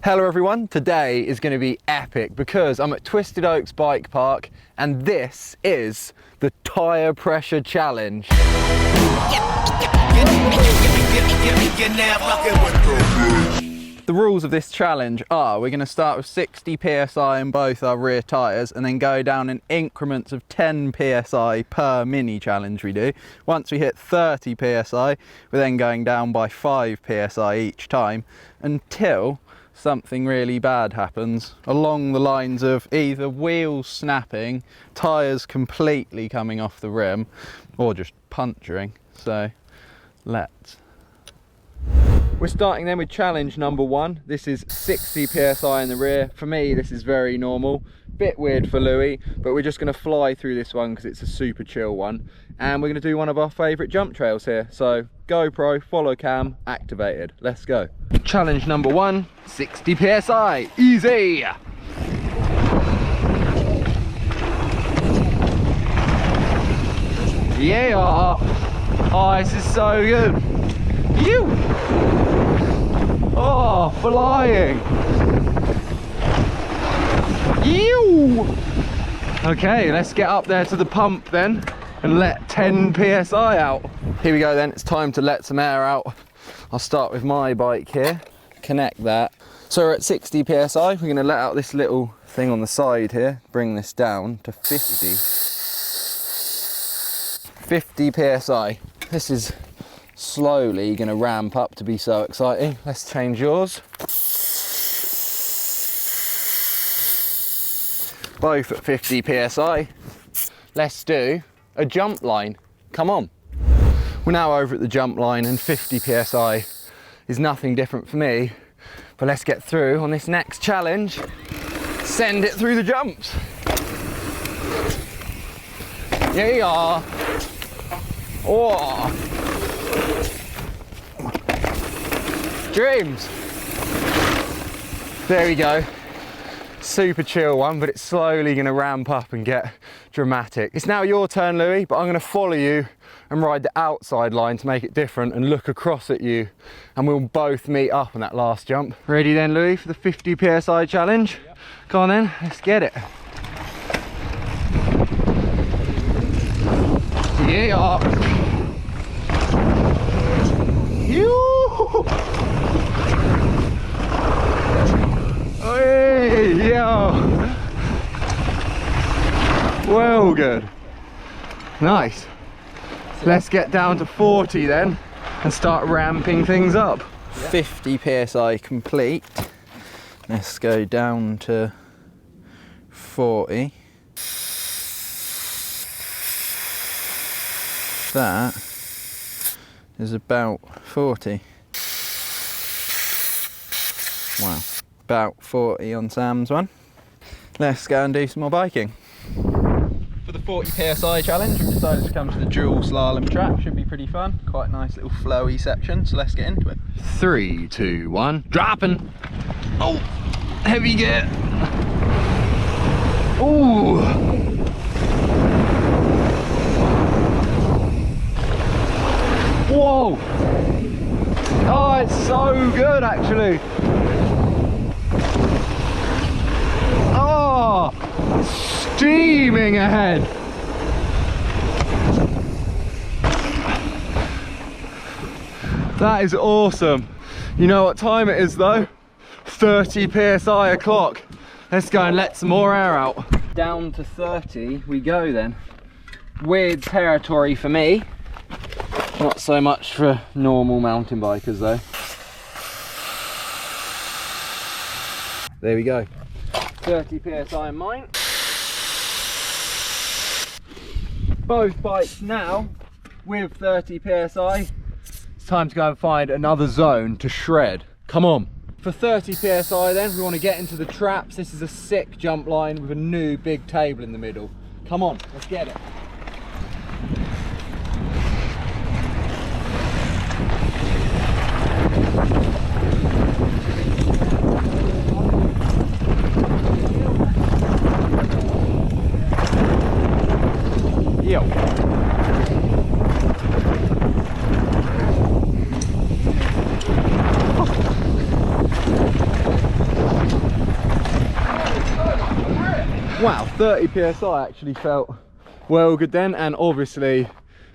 Hello everyone, today is going to be epic because I'm at Twisted Oaks Bike Park and this is the Tyre Pressure Challenge. The rules of this challenge are we're going to start with 60 psi in both our rear tyres and then go down in increments of 10 psi per mini challenge we do. Once we hit 30 psi, we're then going down by 5 psi each time until something really bad happens along the lines of either wheels snapping, tyres completely coming off the rim, or just puncturing. So we're starting then with challenge number 1. This is 60 psi in the rear. For me, this is very normal. Bit weird for Lewi, but we're just going to fly through this one because it's a super chill one. And we're going to do one of our favourite jump trails here. So GoPro, follow cam, activated. Let's go. Challenge number 1, 60 psi. Easy! Yeah! Oh, this is so good. You! Oh, flying! You! Okay, let's get up there to the pump then and let 10 psi out. Here we go then, it's time to let some air out. I'll start with my bike here, connect that. So we're at 60 psi, we're going to let out this little thing on the side here, bring this down to 50 psi. This is slowly going to ramp up to be so exciting. Let's change yours. Both at 50 psi. Let's do a jump line. Come on. We're now over at the jump line and 50 psi is nothing different for me. But let's get through on this next challenge. Send it through the jumps. Here you are. Oh. Dreams. There we go. Super chill one, but it's slowly going to ramp up and get dramatic. It's now your turn, Lewi, but I'm going to follow you and ride the outside line to make it different and look across at you, and we'll both meet up on that last jump. Ready then, Lewi, for the 50 psi challenge? Yep. Go on then, let's get it. Yeah. Hey, yo. Well, good. Nice. Let's get down to 40 then and start ramping things up. 50 psi complete. Let's go down to 40. That is about 40. Wow. About 40 on Sam's one. Let's go and do some more biking. For the 40 psi challenge, we've decided to come to the dual slalom track. Should be pretty fun. Quite a nice little flowy section, so let's get into it. 3, 2, 1, dropping. Oh, heavy gear. Ooh. Whoa. Oh, it's so good actually. Oh, steaming ahead. That is awesome. You know what time it is though? 30 psi o'clock. Let's go and let some more air out. Down to 30 we go then. Weird territory for me. Not so much for normal mountain bikers though. There we go. 30 psi in mine. Both bikes now with 30 psi. It's time to go and find another zone to shred. Come on. For 30 psi then, we want to get into the traps. This is a sick jump line with a new big table in the middle. Come on, let's get it. Yo. Wow, 30 PSI actually felt well good then, and obviously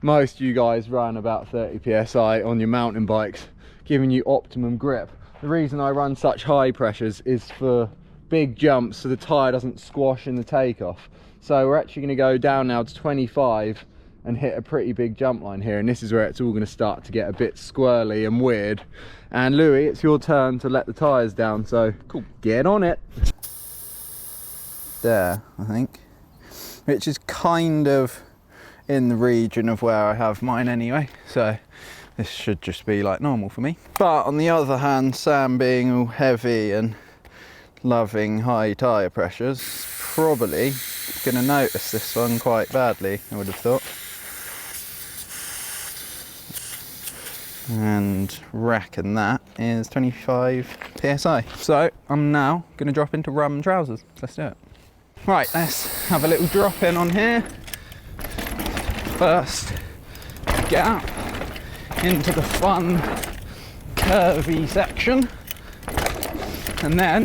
most of you guys run about 30 PSI on your mountain bikes, giving you optimum grip. The reason I run such high pressures is for big jumps so the tyre doesn't squash in the takeoff. So we're actually going to go down now to 25 and hit a pretty big jump line here, and this is where it's all going to start to get a bit squirrely and weird. And Lewi, it's your turn to let the tyres down, so cool, get on it. There, I think, which is kind of in the region of where I have mine anyway, so this should just be like normal for me. But on the other hand, Sam being all heavy and loving high tyre pressures, probably going to notice this one quite badly, I would have thought. And reckon that is 25 PSI. So I'm now going to drop into rum trousers. Let's do it. Right, let's have a little drop in on here. First, get out into the fun, curvy section. And then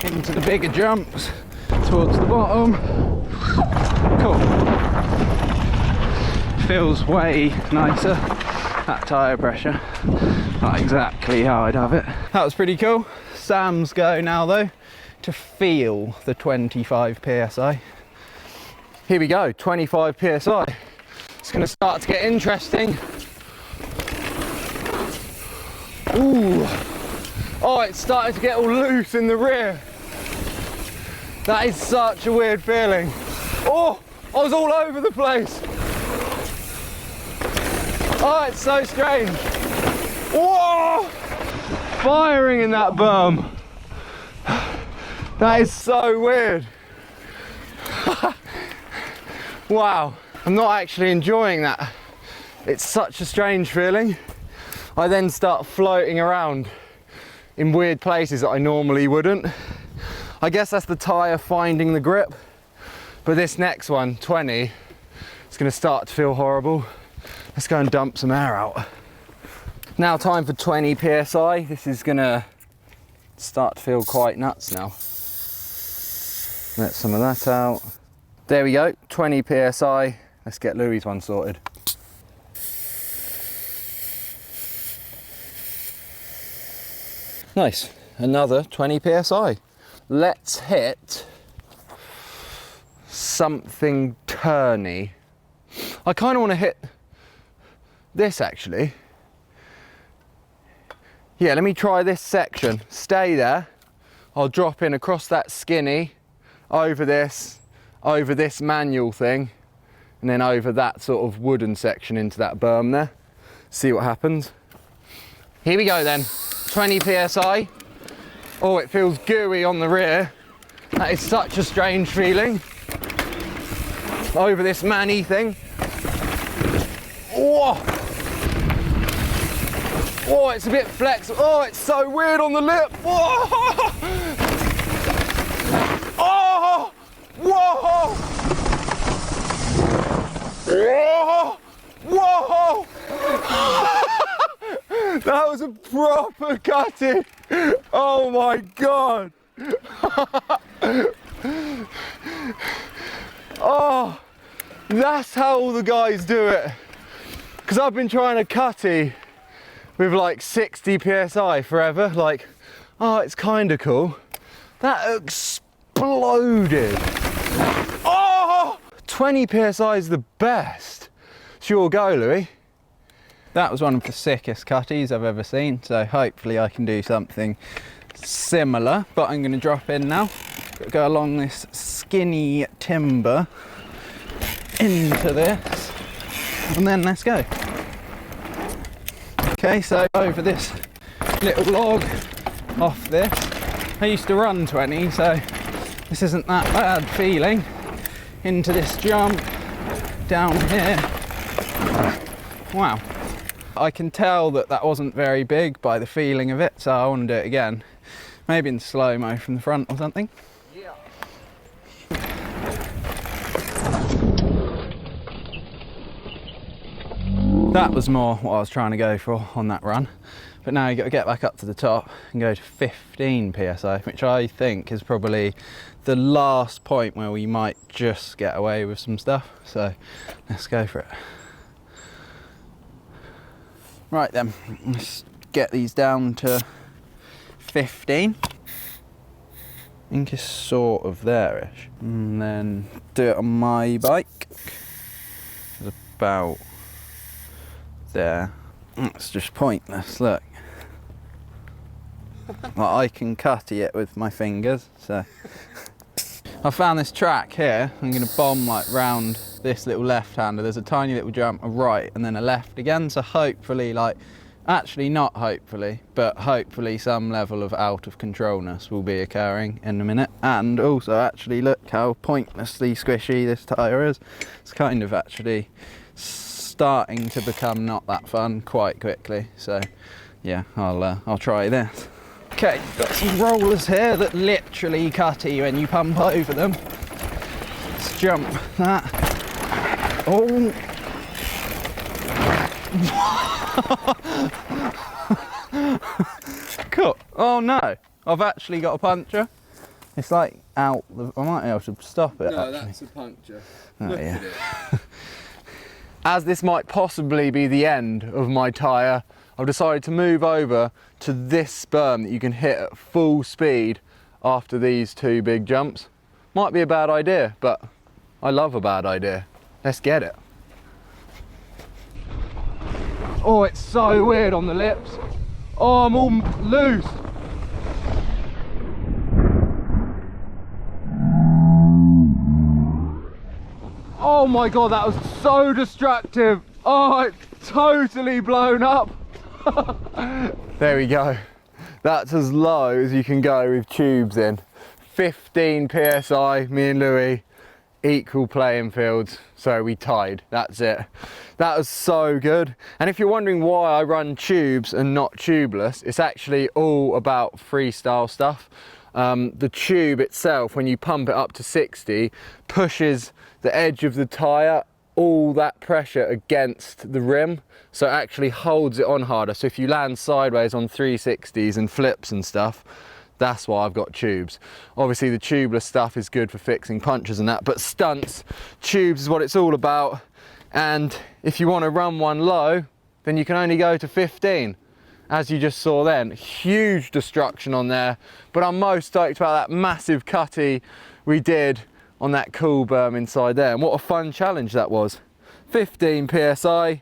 into the bigger jumps towards the bottom. Cool. Feels way nicer. That tyre pressure, not exactly how I'd have it. That was pretty cool. Sam's go now though, to feel the 25 PSI. Here we go, 25 PSI. It's gonna start to get interesting. Ooh. Oh, it's starting to get all loose in the rear. That is such a weird feeling. Oh, I was all over the place. Oh, it's so strange. Whoa! Firing in that berm. That is so weird. Wow, I'm not actually enjoying that. It's such a strange feeling. I then start floating around in weird places that I normally wouldn't. I guess that's the tyre finding the grip. But this next one, 20, it's gonna start to feel horrible. Let's go and dump some air out. Now time for 20 PSI. This is gonna start to feel quite nuts now. Let some of that out. There we go, 20 PSI. Let's get Lewi's one sorted. Nice, another 20 PSI. Let's hit something turny. I kind of want to hit this actually. Yeah, let me try this section. Stay there. I'll drop in across that skinny, over this manual thing, and then over that sort of wooden section into that berm there. See what happens. Here we go then. 20 PSI. Oh, it feels gooey on the rear. That is such a strange feeling. Over this manny thing. Whoa! Oh, it's a bit flexible. Oh, it's so weird on the lip. Whoa! Oh! Whoa! Whoa! Whoa! That was a proper cutting. Oh my God. Oh, that's how all the guys do it. Because I've been trying to cutty with like 60 PSI forever. Like, oh, it's kind of cool. That exploded. Oh, 20 PSI is the best. Sure go, Lewi. That was one of the sickest cutties I've ever seen. So hopefully I can do something similar, but I'm going to drop in now. Go along this skinny timber into this, and then let's go. Okay, so over this little log off this. I used to run 20, so this isn't that bad feeling. Into this jump, down here. Wow. I can tell that that wasn't very big by the feeling of it, so I want to do it again. Maybe in slow-mo from the front or something. Yeah. That was more what I was trying to go for on that run. But now you got to get back up to the top and go to 15 psi, which I think is probably the last point where we might just get away with some stuff. So let's go for it. Right then, let's get these down to 15. I think it's sort of there-ish. And then do it on my bike. It's about there. It's just pointless, look. Like, I can cutty it with my fingers, so. I found this track here. I'm gonna bomb like round this little left-hander. There's a tiny little jump, a right, and then a left again. So hopefully, like, actually not hopefully, but hopefully some level of out of controlness will be occurring in a minute. And also, actually, look how pointlessly squishy this tyre is. It's kind of actually starting to become not that fun quite quickly. So yeah, I'll try this. Okay, got some rollers here that literally cutty when you pump over them. Let's jump that. Oh. Cool. Oh no, I've actually got a puncture. It's like out the, I might be able to stop it. No, actually. that's a puncture. Oh, Look yeah. at it. As this might possibly be the end of my tyre, I've decided to move over to this berm that you can hit at full speed after these two big jumps. Might be a bad idea, but I love a bad idea. Let's get it. Oh, it's so weird on the lips. Oh, I'm all loose. Oh my God, that was so destructive. Oh, it's totally blown up. There we go. That's as low as you can go with tubes in. 15 psi, me and Lewi, equal playing fields, so we tied. That's it. That was so good. And if you're wondering why I run tubes and not tubeless, it's actually all about freestyle stuff. The tube itself, when you pump it up to 60, pushes the edge of the tyre, all that pressure against the rim, so it actually holds it on harder. So if you land sideways on 360s and flips and stuff, that's why I've got tubes. Obviously the tubeless stuff is good for fixing punctures and that, but stunts, tubes is what it's all about. And if you want to run one low, then you can only go to 15. As you just saw then, huge destruction on there, but I'm most stoked about that massive cutty we did on that cool berm inside there. And what a fun challenge that was. 15 psi,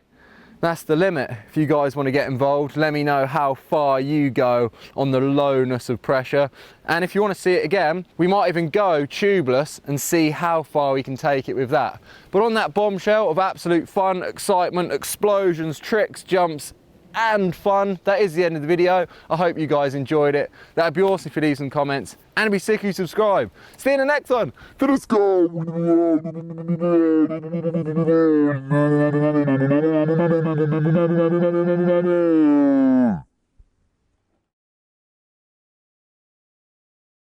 that's the limit. If you guys want to get involved, let me know how far you go on the lowness of pressure. And if you want to see it again, we might even go tubeless and see how far we can take it with that. But on that bombshell of absolute fun, excitement, explosions, tricks, jumps, and fun, that is the end of the video. I hope you guys enjoyed it. That'd be awesome if you leave some comments, and it'd be sick if you subscribe. See you in the next one. Let's go.